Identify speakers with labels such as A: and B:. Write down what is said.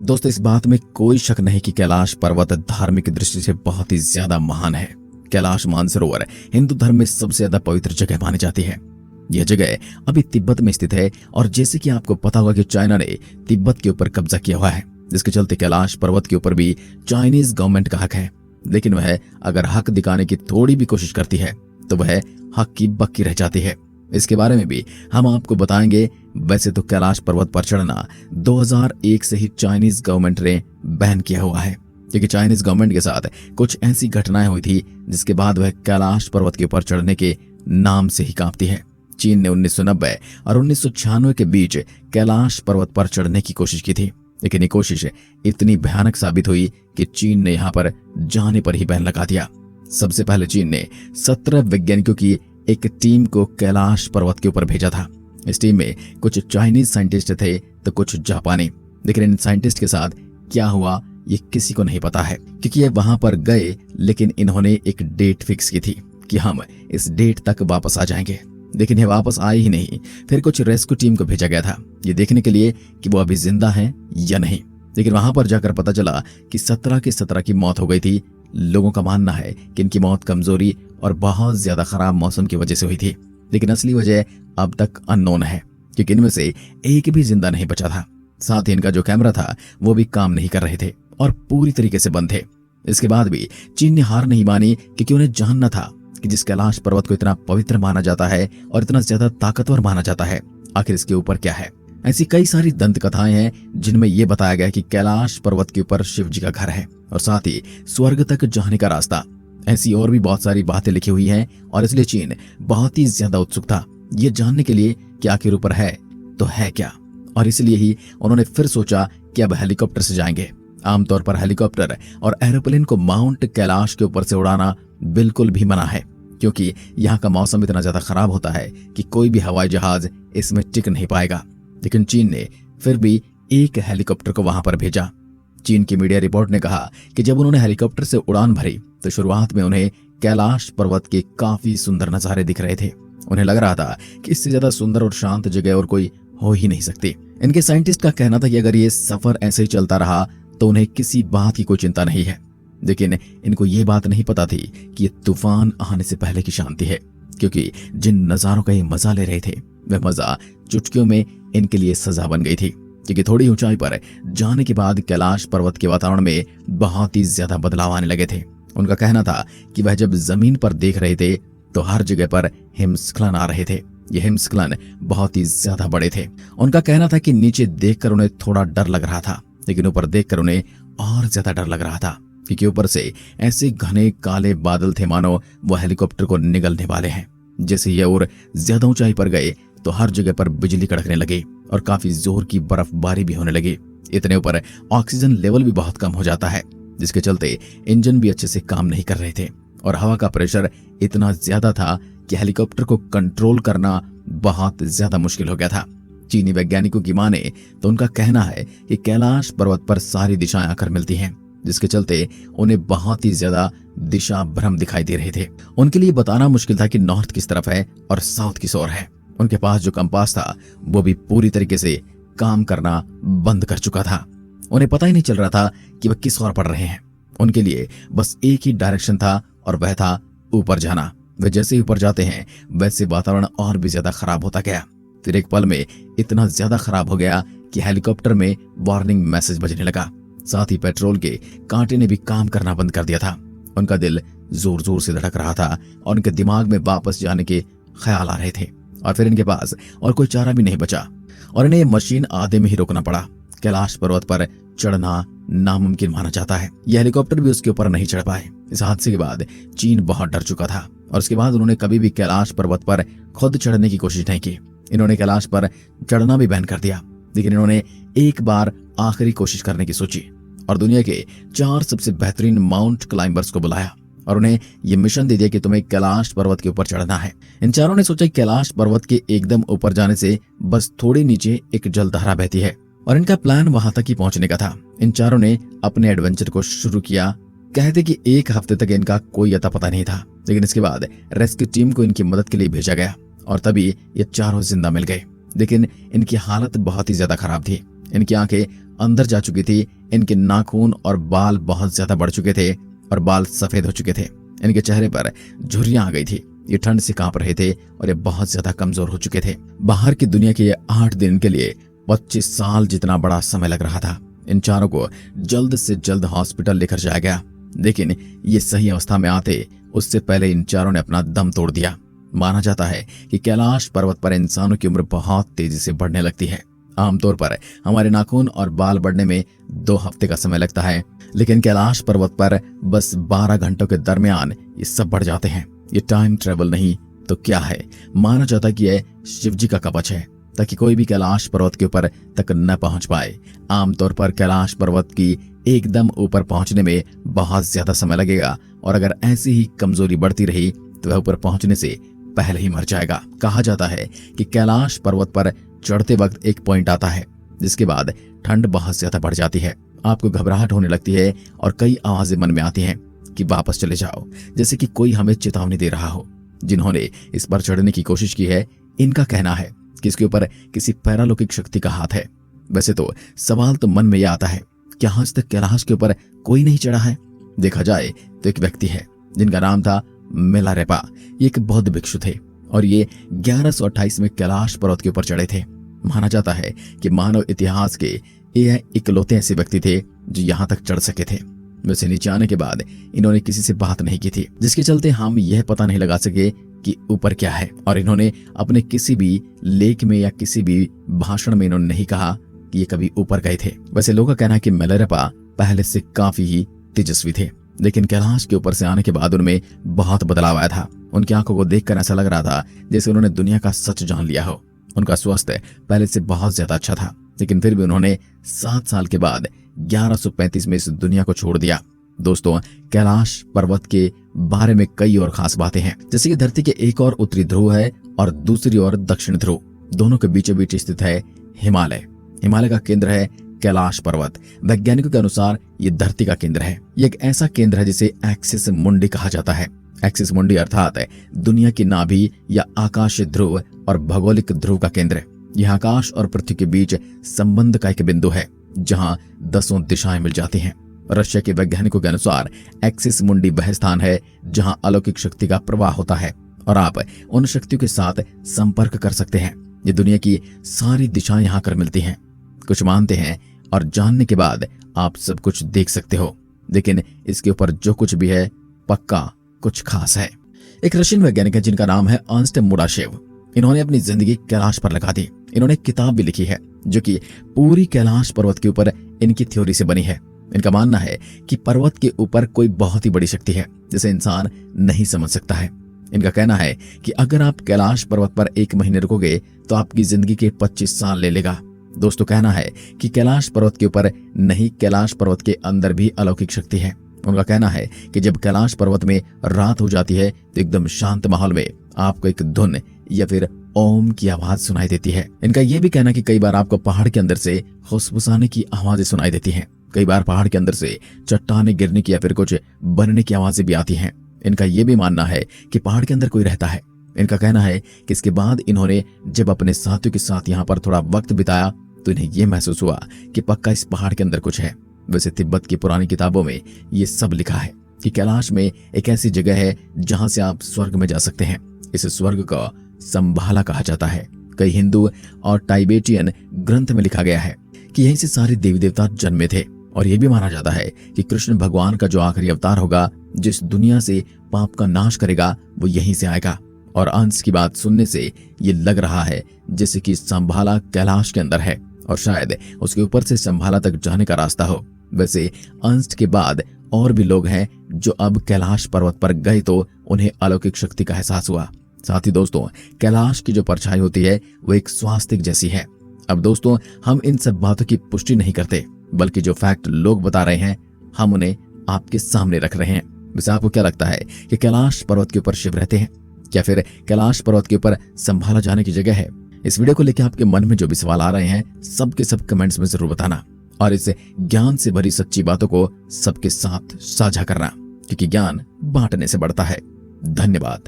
A: दोस्तों, इस बात में कोई शक नहीं कि कैलाश पर्वत धार्मिक दृष्टि से बहुत ही ज्यादा महान है। कैलाश मानसरोवर हिंदू धर्म में सबसे ज्यादा पवित्र जगह मानी जाती है। यह जगह अभी तिब्बत में स्थित है और जैसे कि आपको पता होगा कि चाइना ने तिब्बत के ऊपर कब्जा किया हुआ है, जिसके चलते कैलाश पर्वत के ऊपर भी चाइनीज गवर्नमेंट का हक है। लेकिन वह अगर हक दिखाने की थोड़ी भी कोशिश करती है तो वह हक की बक्की रह जाती है। इसके बारे में भी हम आपको बताएंगे। वैसे तो कैलाश पर्वत पर चढ़ना 2001 से ही चाइनीज गवर्नमेंट ने बैन किया हुआ है, क्योंकि चाइनीज गवर्नमेंट के साथ कुछ ऐसी घटनाएं हुई थी जिसके बाद वह कैलाश पर्वत के ऊपर चढ़ने के नाम से ही कांपती है। चीन ने 1990 और 1996 के बीच कैलाश पर्वत पर चढ़ने की कोशिश की थी, लेकिन ये कोशिश इतनी भयानक साबित हुई कि चीन ने यहां पर जाने पर ही बैन लगा दिया। सबसे पहले चीन ने 17 वैज्ञानिकों की एक टीम को कैलाश पर्वत के ऊपर भेजा था। इस टीम में कुछ चाइनीज साइंटिस्ट थे तो कुछ जापानी। लेकिन इन साइंटिस्ट के साथ क्या हुआ ये किसी को नहीं पता है, क्योंकि ये वहां पर गए लेकिन इन्होंने एक डेट फिक्स की थी कि हम इस डेट तक वापस आ जाएंगे, लेकिन ये वापस आए ही नहीं। फिर कुछ रेस्क्यू टीम को भेजा गया था ये देखने के लिए कि वो अभी जिंदा हैं या नहीं। लेकिन वहां पर जाकर पता चला कि 17 की 17 की मौत हो गई थी। लोगों का मानना है कि इनकी मौत कमजोरी और बहुत ज्यादा खराब मौसम की वजह से हुई थी, लेकिन असली वजह अब तक अननोन है, क्योंकि इनमें से एक भी जिंदा नहीं बचा था। साथ ही इनका जो कैमरा था वो भी काम नहीं कर रहे थे और पूरी तरीके से बंद थे। इसके बाद भी चीन ने हार नहीं मानी, क्योंकि उन्हें जानना था कि जिस कैलाश पर्वत को इतना पवित्र माना जाता है और इतना ज्यादा ताकतवर माना जाता है, आखिर इसके ऊपर क्या है। ऐसी कई सारी दंत कथाएं हैं जिनमें यह बताया गया कि कैलाश पर्वत के ऊपर शिव जी का घर है और साथ ही स्वर्ग तक जाने का रास्ता। ऐसी और भी बहुत सारी बातें लिखी हुई हैं और इसलिए चीन बहुत ही ज्यादा उत्सुक था ये जानने के लिए कि आखिर ऊपर है तो है क्या। और इसलिए ही उन्होंने फिर सोचा कि अब हेलीकॉप्टर से जाएंगे। आमतौर पर हेलीकॉप्टर और एरोप्लेन को माउंट कैलाश के ऊपर से उड़ाना बिल्कुल भी मना है, क्योंकि यहाँ का मौसम इतना ज्यादा खराब होता है कि कोई भी हवाई जहाज इसमें टिक नहीं पाएगा। लेकिन चीन ने फिर भी एक हेलीकॉप्टर को वहां पर भेजा। चीन की मीडिया रिपोर्ट ने कहा कि जब उन्होंने हेलीकॉप्टर से उड़ान भरी तो शुरुआत में उन्हें कैलाश पर्वत के काफी सुंदर नजारे दिख रहे थे। उन्हें लग रहा था कि इससे ज्यादा सुंदर और शांत जगह और कोई हो ही नहीं सकती। इनके साइंटिस्ट का कहना था कि अगर ये सफर ऐसे ही चलता रहा तो उन्हें किसी बात की कोई चिंता नहीं है। लेकिन इनको ये बात नहीं पता थी कि ये तूफान आने से पहले की शांति है, क्योंकि जिन नजारों का ये मजा ले रहे थे वह मजा चुटकियों में इनके लिए सजा बन गई थी। क्योंकि थोड़ी ऊंचाई पर जाने के बाद कैलाश पर्वत के वातावरण में बहुत ही ज्यादा बदलाव आने लगे थे। उनका कहना था कि वह जब जमीन पर देख रहे थे तो हर जगह पर हिमस्खलन आ रहे थे। ये हिमस्खलन बहुत ही ज्यादा बड़े थे। उनका कहना था कि नीचे देखकर उन्हें थोड़ा डर लग रहा था, लेकिन ऊपर देखकर उन्हें और ज्यादा डर लग रहा था, क्योंकि ऊपर से ऐसे घने काले बादल थे मानो वो हेलीकॉप्टर को निगलने वाले हैं। जैसे ये और ज्यादा ऊंचाई पर गए तो हर जगह पर बिजली कड़कने लगी और काफी जोर की बर्फबारी भी होने लगी। इतने ऊपर ऑक्सीजन लेवल भी बहुत कम हो जाता है, जिसके चलते इंजन भी अच्छे से काम नहीं कर रहे थे और हवा का प्रेशर इतना ज्यादा था कि हेलीकॉप्टर को कंट्रोल करना बहुत ज्यादा मुश्किल हो गया था। चीनी वैज्ञानिकों की माने तो उनका कहना है कि कैलाश पर्वत पर सारी दिशाएं आकर मिलती हैं, जिसके चलते उन्हें बहुत ही ज्यादा दिशा भ्रम दिखाई दे रहे थे। उनके लिए बताना मुश्किल था कि नॉर्थ किस तरफ है और साउथ किस ओर है। उनके पास जो कंपास था वो भी पूरी तरीके से काम करना बंद कर चुका था। उन्हें पता ही नहीं चल रहा था कि वह किस ओर पड़ रहे हैं। उनके लिए बस एक ही डायरेक्शन था और वह था ऊपर जाना। वे जैसे ही ऊपर जाते हैं वैसे वातावरण और भी ज्यादा खराब होता गया। फिर एक पल में इतना ज्यादा खराब हो गया कि हेलीकॉप्टर में वार्निंग मैसेज बजने लगा। साथ ही पेट्रोल के कांटे ने भी काम करना बंद कर दिया था। उनका दिल जोर जोर से धड़क रहा था और उनके दिमाग में वापस जाने के ख्याल आ रहे थे। और फिर इनके पास और कोई चारा भी नहीं बचा और इन्हें मशीन आधे में ही रोकना पड़ा। कैलाश पर्वत पर चढ़ना नामुमकिन माना जाता है। यह हेलीकॉप्टर भी उसके ऊपर नहीं चढ़ पाए। इस हादसे के बाद चीन बहुत डर चुका था और उसके बाद उन्होंने कभी भी कैलाश पर्वत पर खुद चढ़ने की कोशिश नहीं की। इन्होंने कैलाश पर चढ़ना भी बैन कर दिया। लेकिन इन्होंने एक बार आखिरी कोशिश करने की सोची और दुनिया के 4 सबसे बेहतरीन माउंट क्लाइंबर्स को बुलाया और उन्हें यह मिशन दे दिया कि तुम्हें कैलाश पर्वत के ऊपर चढ़ना है। इन चारों ने सोचा कैलाश पर्वत के एकदम ऊपर जाने से बस थोड़ी नीचे एक जलधारा बहती है और इनका प्लान वहां तक ही पहुंचने का था। इन चारों ने अपने एडवेंचर को शुरू किया। कहते कि 1 हफ्ते तक इनका कोई अता पता नहीं था, लेकिन इसके बाद रेस्क्यू टीम को इनकी मदद के लिए भेजा गया और तभी ये चारों जिंदा मिल गए। लेकिन इनकी हालत बहुत ही ज्यादा खराब थी इनकी आंखें अंदर जा चुकी थी, इनके नाखून और बाल बहुत ज्यादा बढ़ चुके थे और बाल सफेद हो चुके थे। इनके चेहरे पर झुर्रियां आ गई थी। ये ठंड से कांप रहे थे और ये बहुत ज्यादा कमजोर हो चुके थे। बाहर की दुनिया के ये 8 दिन के लिए 25 साल जितना बड़ा समय लग रहा था। इन चारों को जल्द से जल्द हॉस्पिटल लेकर जाया गया, लेकिन ये सही अवस्था में आते उससे पहले इन चारों ने अपना दम तोड़ दिया। माना जाता है कि कैलाश पर्वत पर इंसानों की उम्र बहुत तेजी से बढ़ने लगती है। आमतौर पर हमारे नाखून और बाल बढ़ने में 2 हफ्ते का समय लगता है, लेकिन कैलाश पर्वत पर बस 12 घंटों के दरमियान ये सब बढ़ जाते हैं। ये टाइम ट्रेवल नहीं तो क्या है? माना जाता है कि यह शिवजी का कवच है, ताकि कोई भी कैलाश पर्वत के ऊपर तक न पहुंच पाए। आमतौर पर कैलाश पर्वत की एकदम ऊपर पहुंचने में बहुत ज्यादा समय लगेगा और अगर ऐसी ही कमजोरी बढ़ती रही तो वह ऊपर पहुंचने से पहले ही मर जाएगा। कहा जाता है कि कैलाश पर्वत पर चढ़ते वक्त एक पॉइंट आता है जिसके बाद ठंड बहुत ज्यादा बढ़ जाती है, आपको घबराहट होने लगती है और कई आवाजें मन में आती हैं कि वापस चले जाओ, जैसे कि कोई हमें चेतावनी दे रहा हो। जिन्होंने इस पर चढ़ने की कोशिश की है, इनका कहना है कि इसके ऊपर किसी पैरालौकिक शक्ति का हाथ है। वैसे तो सवाल तो मन में यह आता है कि आज तक कैलाश के ऊपर कोई नहीं चढ़ा है। देखा जाए तो एक व्यक्ति है जिनका नाम था मिलारेपा। ये एक बौद्ध भिक्षु थे और ये 1128 में कैलाश पर्वत के ऊपर चढ़े थे। माना जाता है कि मानव इतिहास के ये इकलौते ऐसे व्यक्ति थे जो यहाँ तक चढ़ सके थे। वैसे नीचे आने के बाद इन्होंने किसी से बात नहीं की थी, जिसके चलते हम यह पता नहीं लगा सके कि ऊपर क्या है। और इन्होंने अपने किसी भी लेख में या किसी भी भाषण में इन्होंने नहीं कहा कि ये कभी ऊपर गए थे। वैसे लोगों का कहना है कि मिलारेपा पहले से काफी ही तेजस्वी थे, लेकिन कैलाश के ऊपर से आने के बाद उनमें बहुत बदलाव आया था। उनकी आंखों को देखकर ऐसा लग रहा था जैसे उन्होंने दुनिया का सच जान लिया हो। उनका स्वास्थ्य पहले से बहुत ज्यादा अच्छा था, लेकिन फिर भी उन्होंने 7 साल के बाद 1135 में इस दुनिया को छोड़ दिया। दोस्तों, कैलाश पर्वत के बारे में कई और खास बातें हैं, जैसे कि धरती के एक और उत्तरी ध्रुव है और दूसरी ओर दक्षिण ध्रुव। दोनों के बीचों बीच स्थित है हिमालय। हिमालय का केंद्र है कैलाश पर्वत। वैज्ञानिकों के अनुसार ये धरती का केंद्र है। ये एक ऐसा केंद्र है जिसे एक्सिस मुंडी कहा जाता है। एक्सिस मुंडी अर्थात दुनिया की नाभि या आकाश ध्रुव और भौगोलिक ध्रुव का केंद्र। यह आकाश और पृथ्वी के बीच संबंध का एक बिंदु है जहां 10 दिशाएं मिल जाती हैं। रशिया के वैज्ञानिकों के अनुसार एक्सिस मुंडी वह स्थान है जहां अलौकिक शक्ति का प्रवाह होता है और आप उन शक्तियों के साथ संपर्क कर सकते हैं। ये दुनिया की सारी दिशाएं यहाँ कर मिलती हैं। कुछ मानते हैं और जानने के बाद आप सब कुछ देख सकते हो, लेकिन इसके ऊपर जो कुछ भी है पक्का कुछ खास है। एक रशियन वैज्ञानिक है जिनका नाम है अर्न्स्ट मुराशेव। इन्होंने अपनी जिंदगी कैलाश पर लगा दी। इन्होंने एक किताब भी लिखी है जो कि पूरी कैलाश पर्वत के ऊपर इनकी थ्योरी से बनी है। इनका मानना है कि पर्वत के ऊपर कोई बहुत ही बड़ी शक्ति है जिसे इंसान नहीं समझ सकता है। इनका कहना है कि अगर आप कैलाश पर्वत पर 1 महीने रुकोगे तो आपकी जिंदगी के 25 साल ले लेगा। दोस्तों, कहना है कि कैलाश पर्वत के ऊपर नहीं, कैलाश पर्वत के अंदर भी अलौकिक शक्ति है। उनका कहना है कि जब कैलाश पर्वत में रात हो जाती है तो एकदम शांत माहौल में आपको एक धुन या फिर ओम की आवाज सुनाई देती है। इनका यह भी कहना कि कई बार आपको पहाड़ के अंदर से फुसफुसाने की आवाजें सुनाई देती हैं। कई बार पहाड़ के अंदर से चट्टानें गिरने की या फिर कुछ बनने की आवाजें भी आती हैं। इनका यह भी मानना है कि पहाड़ के अंदर कोई रहता है। इनका कहना है कि इसके बाद इन्होंने जब अपने साथियों के साथ यहाँ पर थोड़ा वक्त बिताया तो इन्हें यह महसूस हुआ कि पक्का इस पहाड़ के अंदर कुछ है। वैसे तिब्बत की पुरानी किताबों में ये सब लिखा है कि कैलाश में एक ऐसी जगह है जहां से आप स्वर्ग में जा सकते हैं। इस स्वर्ग को संभाला कहा जाता है। कई हिंदू और टाइबेटियन ग्रंथ में लिखा गया है कि यहीं से सारे देवी देवता जन्मे थे और यह भी माना जाता है कि कृष्ण भगवान का जो आखिरी अवतार होगा, जिस दुनिया से पाप का नाश करेगा, वो यहीं से आएगा। और अंश की बात सुनने से ये लग रहा है जैसे कि संभाला कैलाश के अंदर है और शायद उसके ऊपर से संभाला तक जाने का रास्ता हो। वैसे अंश के बाद और भी लोग हैं जो अब कैलाश पर्वत पर गए तो उन्हें अलौकिक शक्ति का एहसास हुआ। साथ ही दोस्तों, कैलाश की जो परछाई होती है वो एक स्वास्तिक जैसी है। अब दोस्तों, हम इन सब बातों की पुष्टि नहीं करते, बल्कि जो फैक्ट लोग बता रहे हैं हम उन्हें आपके सामने रख रहे हैं। वैसे आपको क्या लगता है कि कैलाश पर्वत के ऊपर शिव रहते हैं, या फिर कैलाश पर्वत के ऊपर संभाला जाने की जगह है? इस वीडियो को लेकर आपके मन में जो भी सवाल आ रहे हैं सब के सब कमेंट्स में जरूर बताना और इस ज्ञान से भरी सच्ची बातों को सबके साथ साझा करना, क्योंकि ज्ञान बांटने से बढ़ता है। धन्यवाद।